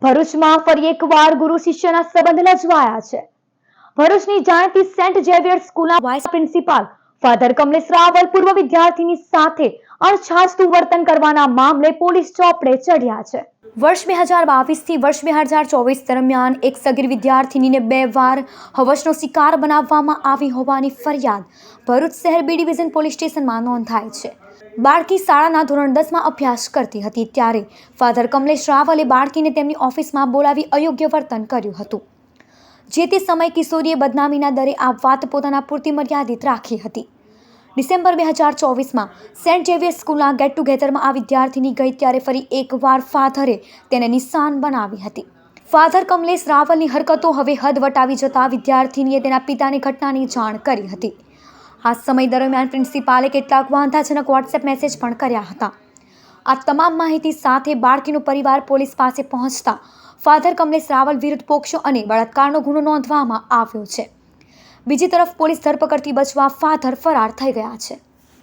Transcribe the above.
ભરૂચમાં ફરી એકવાર ગુરુ શિષ્યના સંબંધ લજવાયા છે. ભરૂચની જાણીતી સેન્ટ ઝેવિયર સ્કૂલના vice principal father Kamlesh Raval પૂર્વ વિદ્યાર્થીની સાથે અણછાજતું વર્તન કરવાના મામલે પોલીસ ચોપડે ચઢ્યા છે. વર્ષ 2022 થી વર્ષ 2024 દરમિયાન એક સગીર વિદ્યાર્થીનીને 2 વાર હવસનો શિકાર બનાવવામાં આવી હોવાની ફરિયાદ ભરૂચ શહેર બી ડિવિઝન પોલીસ સ્ટેશનમાં નોંધાઈ છે. બાળકી શાળાના ધોરણ 10માં અભ્યાસ કરતી હતી ત્યારે ફાધર કમલેશ રાવલે બાળકીને તેમની ઓફિસમાં બોલાવી અયોગ્ય વર્તન કર્યું હતું. જે તે સમયે કિશોરીએ બદનામીના દરે આ વાત પોતાના પૂરતી મર્યાદિત રાખી હતી. ડિસેમ્બર 2024માં સેન્ટ ઝેવિયર સ્કૂલના ગેટ ટુગેધરમાં આ વિદ્યાર્થીની ગઈ ત્યારે ફરી એકવાર ફાધરે તેને નિશાન બનાવી હતી. ફાધર કમલેશ રાવલની હરકતો હવે હદ વટાવી જતા વિદ્યાર્થીનીએ તેના પિતાની ઘટનાની જાણ કરી હતી. આ સમય દરમિયાન પ્રિન્સિપાલે કેટલાક વાંધાજનક વોટ્સએપ મેસેજ પણ કર્યા હતા. આ તમામ માહિતી સાથે બાળકીનો પરિવાર પોલીસ પાસે પહોંચતા ફાધર કમલેશ રાવલ વિરુદ્ધ પોક્સો અને બળાત્કારનો ગુનો નોંધવામાં આવ્યો છે. બીજી તરફ પોલીસ ધરપકડથી બચવા ફાધર ફરાર થઈ ગયા છે.